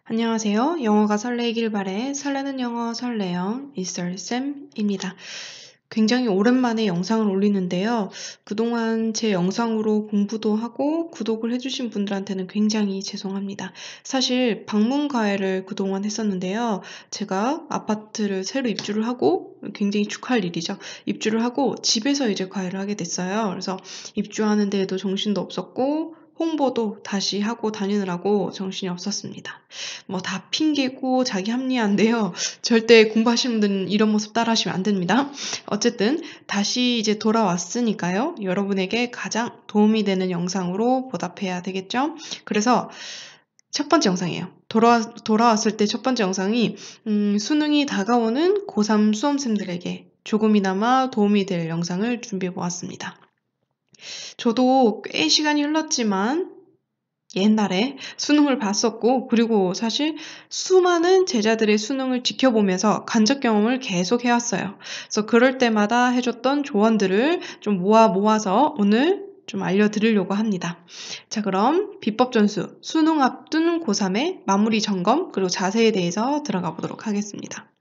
안녕하세요. 영어가 설레이길 바래 설레는 영어 설레영 미스터쌤입니다. 굉장히 오랜만에 영상을 올리는데요. 그동안 제 영상으로 공부도 하고 구독을 해주신 분들한테는 굉장히 죄송합니다. 사실 방문 과외를 그동안 했었는데요. 제가 아파트를 새로 입주를 하고 굉장히 축하할 일이죠. 입주를 하고 집에서 이제 과외를 하게 됐어요. 그래서 입주하는 데에도 정신도 없었고 홍보도 다시 하고 다니느라고 정신이 없었습니다. 뭐 다 핑계고 자기 합리화인데요. 절대 공부하시는 분들은 이런 모습 따라하시면 안 됩니다. 어쨌든 다시 이제 돌아왔으니까요. 여러분에게 가장 도움이 되는 영상으로 보답해야 되겠죠? 그래서 첫 번째 영상이에요. 돌아왔을 때 첫 번째 영상이 수능이 다가오는 고3 수험생들에게 조금이나마 도움이 될 영상을 준비해 보았습니다. 저도 꽤 시간이 흘렀지만 옛날에 수능을 봤었고, 그리고 사실 수많은 제자들의 수능을 지켜보면서 간접 경험을 계속 해왔어요. 그래서 그럴 때마다 해줬던 조언들을 좀 모아서 오늘 좀 알려드리려고 합니다. 자, 그럼 비법 전수, 수능 앞둔 고3의 마무리 점검, 그리고 자세에 대해서 들어가 보도록 하겠습니다.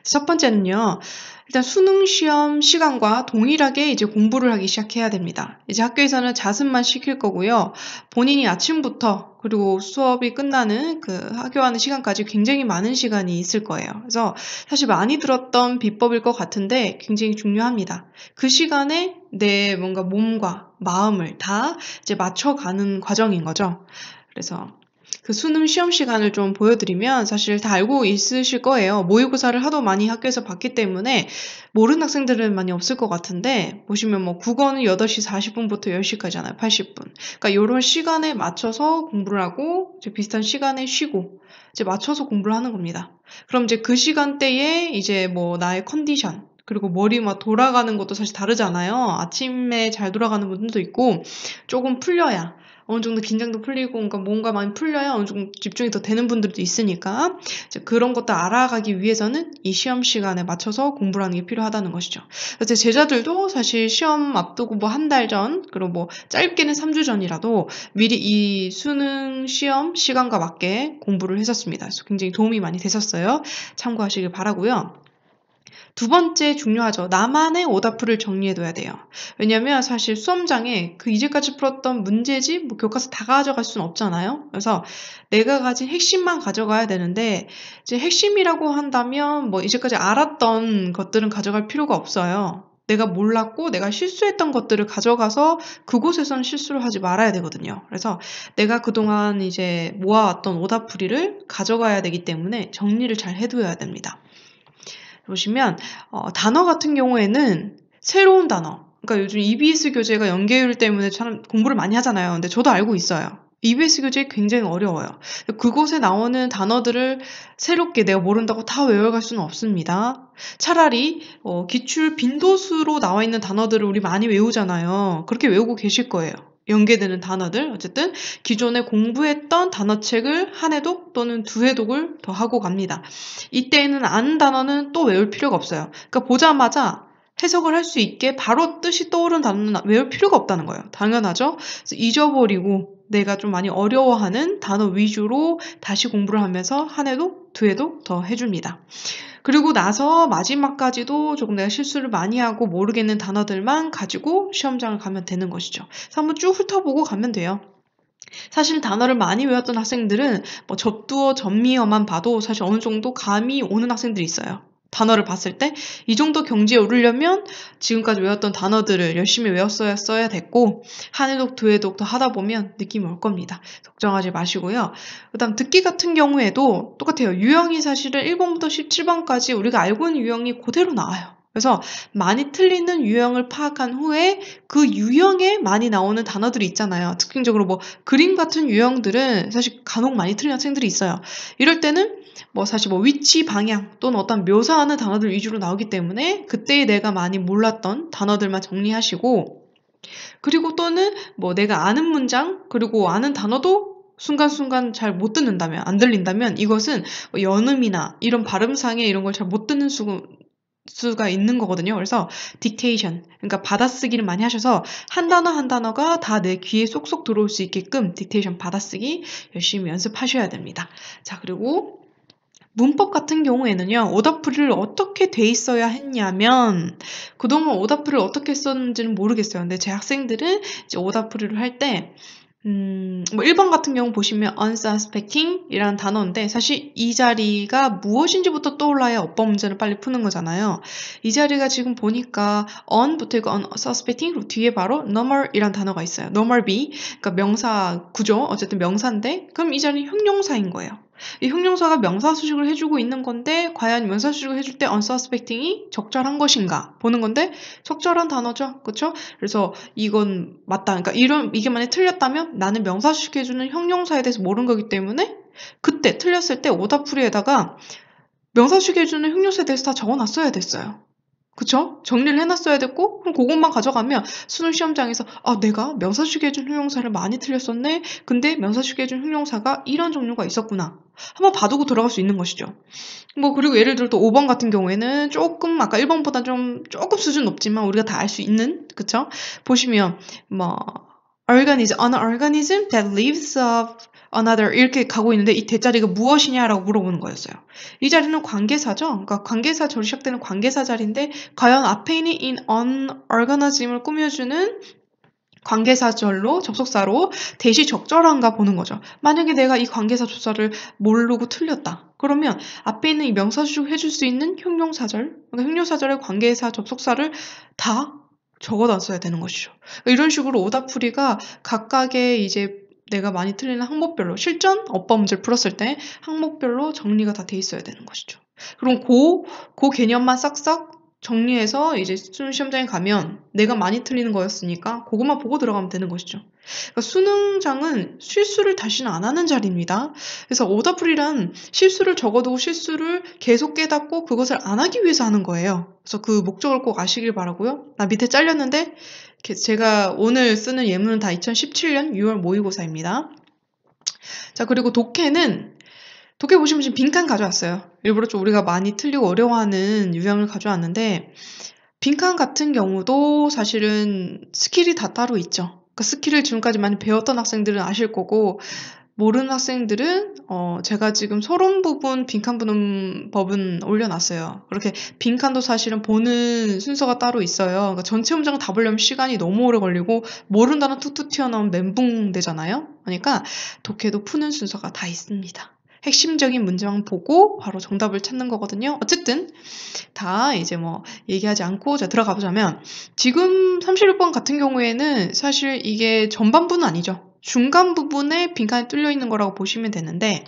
첫 번째는요. 일단 수능 시험 시간과 동일하게 이제 공부를 하기 시작해야 됩니다. 이제 학교에서는 자습만 시킬 거고요. 본인이 아침부터 그리고 수업이 끝나는 그 학교하는 시간까지 굉장히 많은 시간이 있을 거예요. 그래서 사실 많이 들었던 비법일 것 같은데 굉장히 중요합니다. 그 시간에 내 뭔가 몸과 마음을 다 이제 맞춰가는 과정인 거죠. 그래서 그 수능 시험 시간을 좀 보여드리면 사실 다 알고 있으실 거예요. 모의고사를 하도 많이 학교에서 봤기 때문에 모르는 학생들은 많이 없을 것 같은데, 보시면 뭐 국어는 8시 40분부터 10시까지잖아요. 80분. 그러니까 이런 시간에 맞춰서 공부를 하고 이제 비슷한 시간에 쉬고 이제 맞춰서 공부를 하는 겁니다. 그럼 이제 그 시간대에 이제 뭐 나의 컨디션, 그리고 머리 막 돌아가는 것도 사실 다르잖아요. 아침에 잘 돌아가는 분들도 있고 조금 풀려야 어느 정도 긴장도 풀리고 뭔가 많이 풀려야 어느 정도 집중이 더 되는 분들도 있으니까 이제 그런 것도 알아가기 위해서는 이 시험 시간에 맞춰서 공부를 하는 게 필요하다는 것이죠. 제 제자들도 사실 시험 앞두고 뭐 한 달 전, 그리고 뭐 짧게는 3주 전이라도 미리 이 수능 시험 시간과 맞게 공부를 했었습니다. 그래서 굉장히 도움이 많이 됐었어요. 참고하시길 바라고요. 두 번째 중요하죠. 나만의 오답풀을 정리해둬야 돼요. 왜냐면 사실 수험장에 그 이제까지 풀었던 문제집, 뭐 교과서 다 가져갈 수는 없잖아요. 그래서 내가 가진 핵심만 가져가야 되는데, 이제 핵심이라고 한다면 뭐 이제까지 알았던 것들은 가져갈 필요가 없어요. 내가 몰랐고 내가 실수했던 것들을 가져가서 그곳에선 실수를 하지 말아야 되거든요. 그래서 내가 그동안 이제 모아왔던 오답풀이를 가져가야 되기 때문에 정리를 잘 해둬야 됩니다. 보시면 단어 같은 경우에는 새로운 단어, 그러니까 요즘 EBS 교재가 연계율 때문에 참 공부를 많이 하잖아요. 근데 저도 알고 있어요. EBS 교재 굉장히 어려워요. 그곳에 나오는 단어들을 새롭게 내가 모른다고 다 외워갈 수는 없습니다. 차라리 기출 빈도수로 나와 있는 단어들을 우리 많이 외우잖아요. 그렇게 외우고 계실 거예요. 연계되는 단어들, 어쨌든 기존에 공부했던 단어책을 한 해독 또는 두 해독을 더 하고 갑니다. 이때에는 아는 단어는 또 외울 필요가 없어요. 그러니까 보자마자 해석을 할 수 있게 바로 뜻이 떠오른 단어는 외울 필요가 없다는 거예요. 당연하죠? 그래서 잊어버리고 내가 좀 많이 어려워하는 단어 위주로 다시 공부를 하면서 한 해독, 두 해독 더 해줍니다. 그리고 나서 마지막까지도 조금 내가 실수를 많이 하고 모르겠는 단어들만 가지고 시험장을 가면 되는 것이죠. 그래서 한번 쭉 훑어보고 가면 돼요. 사실 단어를 많이 외웠던 학생들은 뭐 접두어, 접미어만 봐도 사실 어느 정도 감이 오는 학생들이 있어요. 단어를 봤을 때 이 정도 경지에 오르려면 지금까지 외웠던 단어들을 열심히 외웠어야 됐고 한 해독, 두 해독 더 하다 보면 느낌이 올 겁니다. 걱정하지 마시고요. 그다음 듣기 같은 경우에도 똑같아요. 유형이 사실은 1번부터 17번까지 우리가 알고 있는 유형이 그대로 나와요. 그래서 많이 틀리는 유형을 파악한 후에 그 유형에 많이 나오는 단어들이 있잖아요. 특징적으로 뭐 그림 같은 유형들은 사실 간혹 많이 틀리는 학생들이 있어요. 이럴 때는 뭐 사실 뭐 위치, 방향 또는 어떤 묘사하는 단어들 위주로 나오기 때문에 그때 내가 많이 몰랐던 단어들만 정리하시고, 그리고 또는 뭐 내가 아는 문장 그리고 아는 단어도 순간순간 잘 못 듣는다면, 안 들린다면 이것은 뭐 연음이나 이런 발음상의 이런 걸 잘 못 듣는 수가 있는 거거든요. 그래서 딕테이션, 그러니까 받아쓰기를 많이 하셔서 한 단어 한 단어가 다 내 귀에 쏙쏙 들어올 수 있게끔 딕테이션 받아쓰기 열심히 연습하셔야 됩니다. 자, 그리고 문법 같은 경우에는요, 오답풀이를 어떻게 돼 있어야 했냐면, 그동안 오답풀이를 어떻게 썼는지는 모르겠어요. 근데 제 학생들은 이제 오답풀이를 할 때, 뭐 1번 같은 경우 보시면 unsuspecting 이라는 단어인데, 사실 이 자리가 무엇인지부터 떠올라야 어법 문제를 빨리 푸는 거잖아요. 이 자리가 지금 보니까 on부터 있고 unsuspecting, 그리고 뒤에 바로 normal 이란 단어가 있어요. normal be, 그러니까 명사 구조, 어쨌든 명사인데, 그럼 이 자리는 형용사인 거예요. 이 형용사가 명사 수식을 해주고 있는 건데 과연 명사 수식을 해줄 때 unsuspecting이 적절한 것인가 보는 건데 적절한 단어죠. 그렇죠? 그래서 이건 맞다. 그러니까 이게 만약에 틀렸다면 나는 명사 수식해주는 형용사에 대해서 모르는 거기 때문에 그때 틀렸을 때 오답풀이에다가 명사 수식해주는 형용사에 대해서 다 적어놨어야 됐어요. 그쵸? 정리를 해놨어야 됐고 그럼 그것만 가져가면 수능 시험장에서 내가 명사수식해준 형용사를 많이 틀렸었네. 근데 명사수식해준 형용사가 이런 종류가 있었구나. 한번 봐두고 들어갈 수 있는 것이죠. 뭐 그리고 예를 들어 또 5번 같은 경우에는 조금 아까 1번보다 조금 수준 높지만 우리가 다 알 수 있는 그쵸? 보시면 뭐 organism, an organism that lives of another 이렇게 가고 있는데 이 대자리가 무엇이냐라고 물어보는 거였어요. 이 자리는 관계사죠. 그러니까 관계사절로 시작되는 관계사 자리인데 과연 앞에 있는 in an organism을 꾸며주는 관계사절로 접속사로 대시 적절한가 보는 거죠. 만약에 내가 이 관계사 조사를 모르고 틀렸다. 그러면 앞에 있는 이 명사수식 해줄 수 있는 형용사절, 그러니까 형용사절의 관계사 접속사를 다 적어놨어야 되는 것이죠. 이런 식으로 오답풀이가 각각의 이제 내가 많이 틀리는 항목별로 실전 어법 문제를 풀었을 때 항목별로 정리가 다 돼 있어야 되는 것이죠. 그럼 그 개념만 싹싹 정리해서 이제 수능 시험장에 가면 내가 많이 틀리는 거였으니까 그것만 보고 들어가면 되는 것이죠. 그러니까 수능장은 실수를 다시는 안 하는 자리입니다. 그래서 오답풀이란 실수를 적어두고 실수를 계속 깨닫고 그것을 안 하기 위해서 하는 거예요. 그래서 그 목적을 꼭 아시길 바라고요. 나 밑에 잘렸는데 제가 오늘 쓰는 예문은 다 2017년 6월 모의고사입니다. 자, 그리고 독해 보시면 지금 빈칸 가져왔어요. 일부러 좀 우리가 많이 틀리고 어려워하는 유형을 가져왔는데 빈칸 같은 경우도 사실은 스킬이 다 따로 있죠. 그 스킬을 지금까지 많이 배웠던 학생들은 아실 거고 모르는 학생들은 제가 지금 서론 부분 빈칸 보는 법은 올려놨어요. 그렇게 빈칸도 사실은 보는 순서가 따로 있어요. 그러니까 전체 문장을 다 보려면 시간이 너무 오래 걸리고 모르는 단어 툭툭 튀어나오면 멘붕 되잖아요. 그러니까 독해도 푸는 순서가 다 있습니다. 핵심적인 문제만 보고 바로 정답을 찾는 거거든요. 어쨌든 다 이제 뭐 얘기하지 않고 자 들어가 보자면 지금 36번 같은 경우에는 사실 이게 전반부는 아니죠. 중간 부분에 빈칸이 뚫려 있는 거라고 보시면 되는데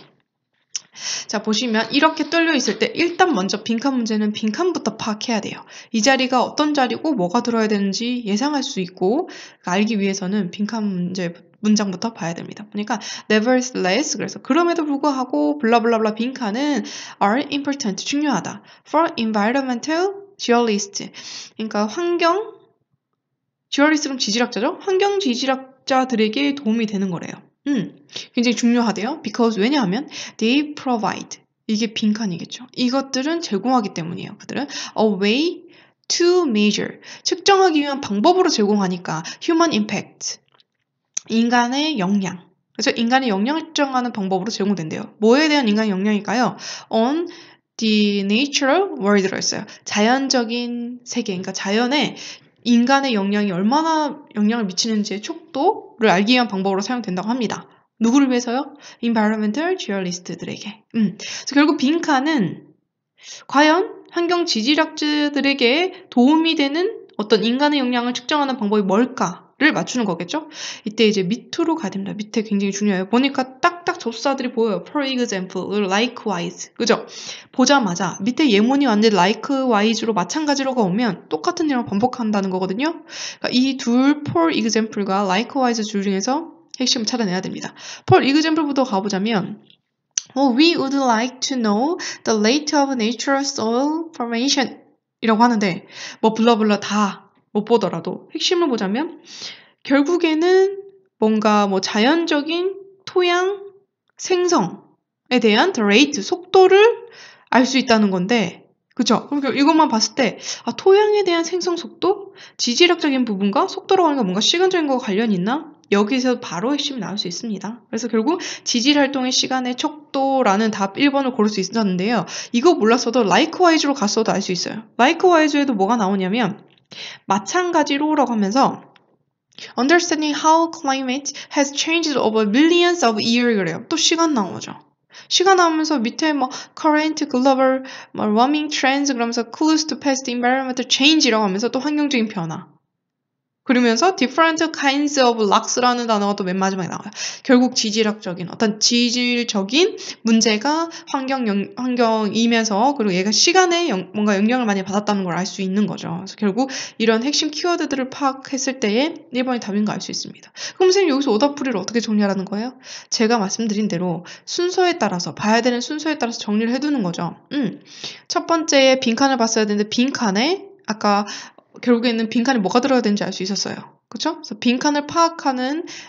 자 보시면 이렇게 뚫려 있을 때 일단 먼저 빈칸 문제는 빈칸부터 파악해야 돼요. 이 자리가 어떤 자리고 뭐가 들어야 되는지 예상할 수 있고 알기 위해서는 빈칸 문장부터 봐야 됩니다. 그러니까 nevertheless 그래서 그럼에도 불구하고 블라블라블라 빈칸은 are important 중요하다. for environmental geologists 그러니까 환경 geologist는 지질학자죠. 환경 지질학자들에게 도움이 되는 거래요. 굉장히 중요하대요. because 왜냐하면 they provide 이게 빈칸이겠죠. 이것들은 제공하기 때문이에요. 그들은 a way to measure 측정하기 위한 방법으로 제공하니까 human impact 인간의 영향 그래서 인간의 영향을 측정하는 방법으로 제공된대요. 뭐에 대한 인간의 영향일까요? on the natural world로 했어요. 자연적인 세계 그러니까 자연에 인간의 영향이 얼마나 영향을 미치는지의 촉도를 알기 위한 방법으로 사용된다고 합니다. 누구를 위해서요? environmental geologist들에게. 그래서 결국 빈칸은 과연 환경 지질학자들에게 도움이 되는 어떤 인간의 영향을 측정하는 방법이 뭘까를 맞추는 거겠죠? 이때 이제 밑으로 가야 됩니다. 밑에 굉장히 중요해요. 보니까 딱딱 접수사들이 보여요. For example, likewise. 그죠? 보자마자 밑에 예문이 왔는데 likewise로 마찬가지로가 오면 똑같은 내용을 반복한다는 거거든요. 그러니까 이 둘 for example과 likewise 줄 중에서 핵심을 찾아내야 됩니다. for example부터 가보자면 we would like to know the rate of natural soil formation 이라고 하는데 뭐 블라블라 다 못 보더라도 핵심을 보자면 결국에는 뭔가 뭐 자연적인 토양 생성에 대한 the rate 속도를 알 수 있다는 건데 그쵸? 그러니까 이것만 봤을 때, 토양에 대한 생성 속도? 지질학적인 부분과 속도라고 하는 게 뭔가 시간적인 거와 관련이 있나? 여기서 바로 핵심이 나올 수 있습니다. 그래서 결국 지질 활동의 시간의 척도라는 답 1번을 고를 수 있었는데요. 이거 몰랐어도 likewise로 갔어도 알 수 있어요. likewise에도 뭐가 나오냐면 마찬가지로라고 하면서 understanding how climate has changed over millions of years 그래요. 또 시간 나오죠. 시간 나오면서 밑에 뭐 current, global, 뭐 warming trends 그러면서 clues to past environmental change라고 하면서 또 환경적인 변화. 그러면서 different kinds of rocks라는 단어가 또 맨 마지막에 나와요. 결국 지질학적인 어떤 지질적인 문제가 환경이면서 그리고 얘가 시간에 뭔가 영향을 많이 받았다는 걸 알 수 있는 거죠. 그래서 결국 이런 핵심 키워드들을 파악했을 때에 1번이 답인 거 알 수 있습니다. 그럼 선생님 여기서 오답풀이를 어떻게 정리하라는 거예요? 제가 말씀드린 대로 순서에 따라서 봐야 되는 순서에 따라서 정리를 해두는 거죠. 첫 번째에 빈칸을 봤어야 되는데 빈칸에 아까 결국에는 빈칸에 뭐가 들어가야 되는지 알 수 있었어요. 그쵸? 그래서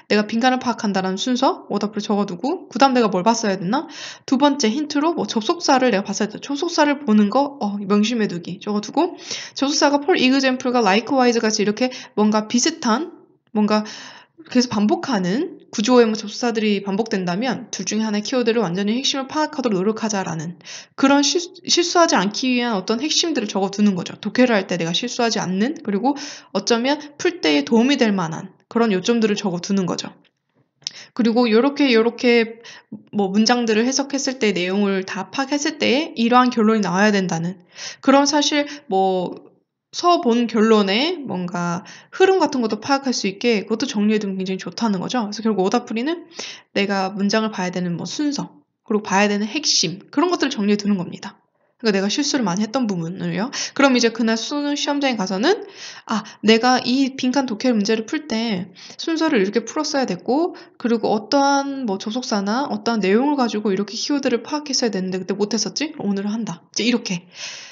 내가 빈칸을 파악한다라는 순서, 오답을 적어두고, 그 다음 내가 뭘 봤어야 됐나? 두 번째 힌트로 뭐 접속사를 내가 봤어야 됐다. 접속사를 보는 거, 명심해두기 적어두고, 접속사가 for example과 likewise 같이 이렇게 뭔가 비슷한, 뭔가 계속 반복하는 구조의 뭐 접속사들이 반복된다면 둘 중에 하나의 키워드를 완전히 핵심을 파악하도록 노력하자라는 그런 실수하지 않기 위한 어떤 핵심들을 적어두는 거죠. 독해를 할 때 내가 실수하지 않는 그리고 어쩌면 풀 때에 도움이 될 만한 그런 요점들을 적어두는 거죠. 그리고 요렇게 뭐 문장들을 해석했을 때 내용을 다 파악했을 때에 이러한 결론이 나와야 된다는 그런 사실 뭐 본 결론에 뭔가 흐름 같은 것도 파악할 수 있게 그것도 정리해두면 굉장히 좋다는 거죠. 그래서 결국 오답풀이는 내가 문장을 봐야 되는 뭐 순서 그리고 봐야 되는 핵심 그런 것들을 정리해두는 겁니다. 그러니까 내가 실수를 많이 했던 부분을요. 그럼 이제 그날 수능 시험장에 가서는 내가 이 빈칸 독해 문제를 풀 때 순서를 이렇게 풀었어야 됐고 그리고 어떠한 뭐 접속사나 어떠한 내용을 가지고 이렇게 키워드를 파악했어야 됐는데 그때 못했었지? 오늘은 한다. 이제 이렇게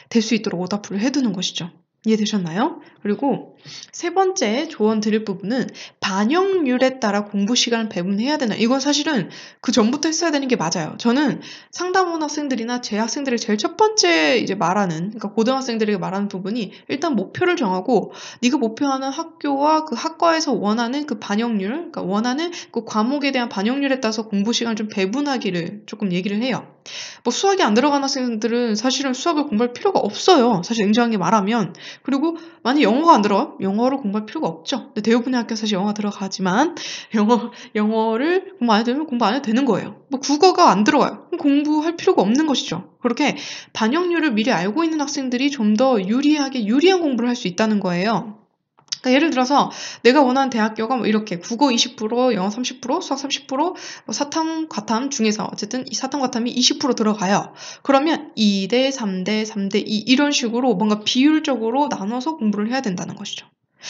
될 수 있도록 오답풀이를 해두는 것이죠. 이해되셨나요? 그리고 세 번째 조언 드릴 부분은 반영률에 따라 공부 시간을 배분해야 되나? 이건 사실은 그 전부터 했어야 되는 게 맞아요. 저는 상담원 학생들이나 제 학생들이 제일 첫 번째 이제 그러니까 고등학생들에게 말하는 부분이 일단 목표를 정하고 네가 목표하는 학교와 그 학과에서 원하는 그 반영률, 그러니까 원하는 그 과목에 대한 반영률에 따라서 공부 시간을 좀 배분하기를 조금 얘기를 해요. 뭐 수학이 안 들어가는 학생들은 사실은 수학을 공부할 필요가 없어요. 사실 냉정하게 말하면. 그리고 만약 영어가 안 들어가? 영어를 공부할 필요가 없죠. 근데 대부분의 학교 사실 영어가 들어가지만 영어를 공부 안 해도 되면 공부 안 해도 되는 거예요. 뭐 국어가 안 들어가요. 그럼 공부할 필요가 없는 것이죠. 그렇게 반영률을 미리 알고 있는 학생들이 좀 더 유리한 공부를 할 수 있다는 거예요. 그러니까 예를 들어서 내가 원하는 대학교가 뭐 이렇게 국어 20%, 영어 30%, 수학 30%, 뭐 사탐, 과탐 중에서 어쨌든 이 사탐, 과탐이 20% 들어가요. 그러면 2대 3대 3대 2 이런 식으로 뭔가 비율적으로 나눠서 공부를 해야 된다는 것이죠.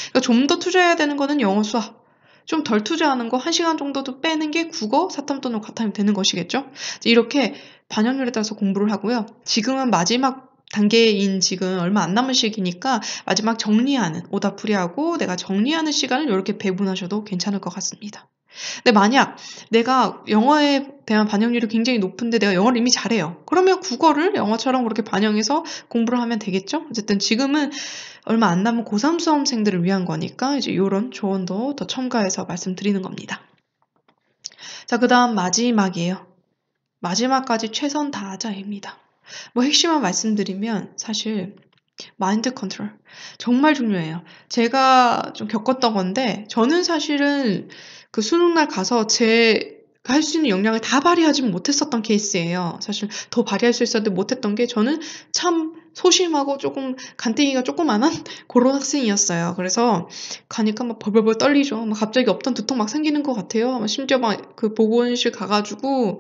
그러니까 좀 더 투자해야 되는 거는 영어, 수학. 좀 덜 투자하는 거 1시간 정도도 빼는 게 국어, 사탐 또는 과탐이 되는 것이겠죠. 이렇게 반영률에 따라서 공부를 하고요. 지금은 마지막 단계인 지금 얼마 안 남은 시기니까 마지막 정리하는 오답풀이하고 내가 정리하는 시간을 이렇게 배분하셔도 괜찮을 것 같습니다. 근데 만약 내가 영어에 대한 반영률이 굉장히 높은데 내가 영어를 이미 잘해요. 그러면 국어를 영어처럼 그렇게 반영해서 공부를 하면 되겠죠? 어쨌든 지금은 얼마 안 남은 고3 수험생들을 위한 거니까 이제 이런 조언도 더 첨가해서 말씀드리는 겁니다. 자, 그 다음 마지막이에요. 마지막까지 최선 다하자입니다. 뭐 핵심만 말씀드리면 사실 마인드 컨트롤 정말 중요해요. 제가 좀 겪었던 건데 저는 사실은 그 수능날 가서 할 수 있는 역량을 다 발휘하지 못했었던 케이스예요. 사실 더 발휘할 수 있었는데 못했던 게 저는 참 소심하고 조금 간땡이가 조그만한 그런 학생이었어요. 그래서 가니까 막 벌벌벌 떨리죠. 막 갑자기 없던 두통 막 생기는 것 같아요. 심지어 막 그 보건실 가가지고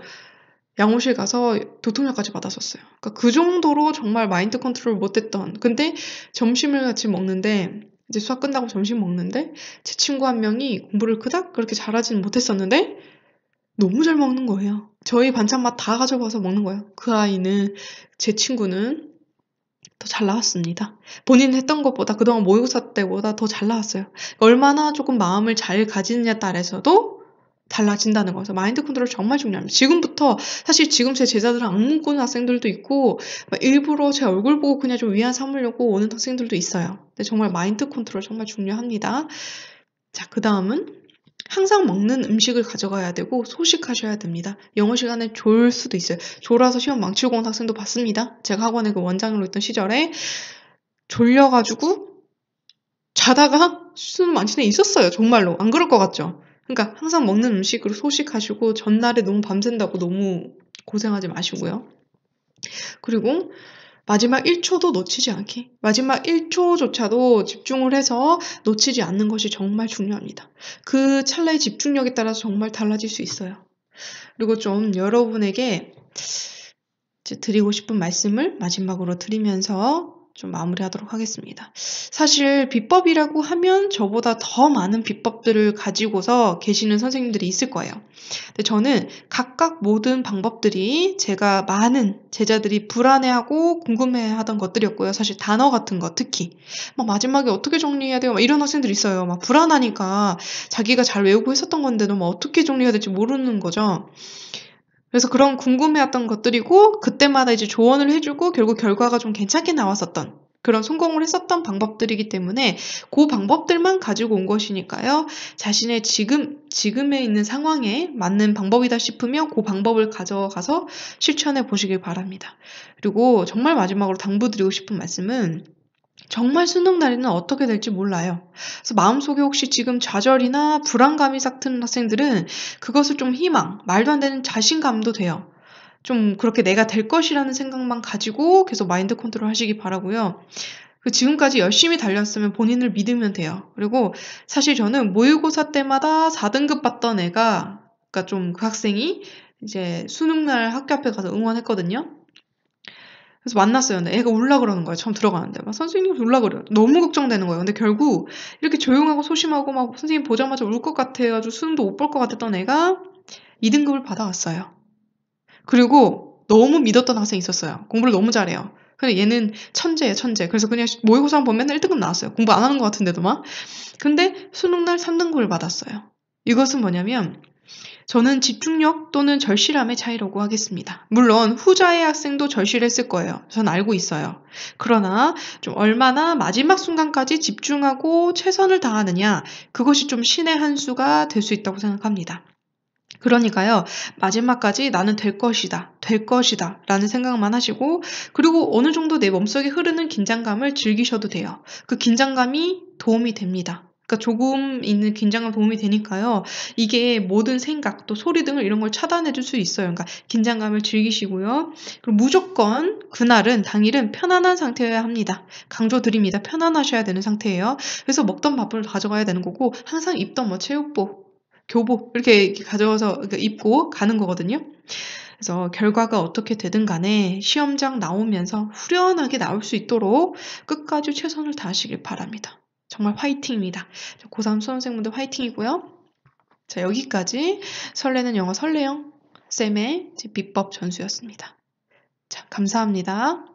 양호실 가서 도통약까지 받았었어요. 그러니까 그 정도로 정말 마인드 컨트롤 못했던. 근데 점심을 같이 먹는데 이제 수학 끝나고 점심 먹는데 제 친구 한 명이 공부를 그닥 그렇게 잘하지는 못했었는데 너무 잘 먹는 거예요. 저희 반찬 맛 다 가져가서 먹는 거예요. 제 친구는 더 잘 나왔습니다. 본인은 했던 것보다 그동안 모의고사 때보다 더 잘 나왔어요. 얼마나 조금 마음을 잘 가지느냐에 따라서도 달라진다는 거죠. 마인드 컨트롤 정말 중요합니다. 지금부터 사실 지금 제 제자들은 악몽 꾸는 학생들도 있고 일부러 제 얼굴 보고 그냥 좀 위안 삼으려고 오는 학생들도 있어요. 근데 정말 마인드 컨트롤 정말 중요합니다. 자, 그 다음은 항상 먹는 음식을 가져가야 되고 소식하셔야 됩니다. 영어 시간에 졸 수도 있어요. 졸아서 시험 망치고 온 학생도 봤습니다. 제가 학원에 그 원장으로 있던 시절에 졸려가지고 자다가 수능 망치는 애 있었어요. 정말로. 안 그럴 것 같죠? 그러니까 항상 먹는 음식으로 소식하시고 전날에 너무 밤샌다고 너무 고생하지 마시고요. 그리고 마지막 1초도 놓치지 않기. 마지막 1초조차도 집중을 해서 놓치지 않는 것이 정말 중요합니다. 그 찰나의 집중력에 따라서 정말 달라질 수 있어요. 그리고 좀 여러분에게 드리고 싶은 말씀을 마지막으로 드리면서 좀 마무리하도록 하겠습니다. 사실 비법이라고 하면 저보다 더 많은 비법들을 가지고서 계시는 선생님들이 있을 거예요. 근데 저는 각각 모든 방법들이 제가 많은 제자들이 불안해하고 궁금해하던 것들이었고요. 사실 단어 같은 거 특히 막 마지막에 어떻게 정리해야 돼요? 막 이런 학생들이 있어요. 막 불안하니까 자기가 잘 외우고 했었던 건데도 막 어떻게 정리해야 될지 모르는 거죠. 그래서 그런 궁금해했던 것들이고 그때마다 이제 조언을 해주고 결국 결과가 좀 괜찮게 나왔었던 그런 성공을 했었던 방법들이기 때문에 그 방법들만 가지고 온 것이니까요. 자신의 지금에 있는 상황에 맞는 방법이다 싶으면 그 방법을 가져가서 실천해 보시길 바랍니다. 그리고 정말 마지막으로 당부드리고 싶은 말씀은 정말 수능 날에는 어떻게 될지 몰라요. 그래서 마음속에 혹시 지금 좌절이나 불안감이 싹트는 학생들은 그것을 좀 희망, 말도 안 되는 자신감도 돼요. 좀 그렇게 내가 될 것이라는 생각만 가지고 계속 마인드 컨트롤 하시기 바라고요. 지금까지 열심히 달렸으면 본인을 믿으면 돼요. 그리고 사실 저는 모의고사 때마다 4등급 받던 애가, 그러니까 좀 그 학생이 이제 수능날 학교 앞에 가서 응원했거든요. 그래서 만났어요. 근데 애가 울라 그러는 거예요. 처음 들어가는데. 막 선생님 울라 그래요. 너무 걱정되는 거예요. 근데 결국 이렇게 조용하고 소심하고 막 선생님 보자마자 울 것 같아가지고 수능도 못 볼 것 같았던 애가 2등급을 받아왔어요. 그리고 너무 믿었던 학생이 있었어요. 공부를 너무 잘해요. 근데 얘는 천재예요, 천재. 그래서 그냥 모의고사만 보면 맨날 1등급 나왔어요. 공부 안 하는 것 같은데도 막. 근데 수능날 3등급을 받았어요. 이것은 뭐냐면 저는 집중력 또는 절실함의 차이라고 하겠습니다. 물론 후자의 학생도 절실했을 거예요. 전 알고 있어요. 그러나 좀 얼마나 마지막 순간까지 집중하고 최선을 다하느냐, 그것이 좀 신의 한 수가 될 수 있다고 생각합니다. 그러니까요, 마지막까지 나는 될 것이다 라는 생각만 하시고, 그리고 어느 정도 내 몸속에 흐르는 긴장감을 즐기셔도 돼요. 그 긴장감이 도움이 됩니다. 그러니까 조금 있는 긴장감 도움이 되니까요. 이게 모든 생각, 또 소리 등을 이런 걸 차단해 줄 수 있어요. 그러니까 긴장감을 즐기시고요. 그리고 무조건 그날은, 당일은 편안한 상태여야 합니다. 강조드립니다. 편안하셔야 되는 상태예요. 그래서 먹던 밥을 가져가야 되는 거고, 항상 입던 뭐 체육복, 교복 이렇게 가져와서 입고 가는 거거든요. 그래서 결과가 어떻게 되든 간에 시험장 나오면서 후련하게 나올 수 있도록 끝까지 최선을 다하시길 바랍니다. 정말 화이팅입니다. 고3 수험생분들 화이팅이고요. 자, 여기까지 설레는 영어 설레영 쌤의 비법 전수였습니다. 자, 감사합니다.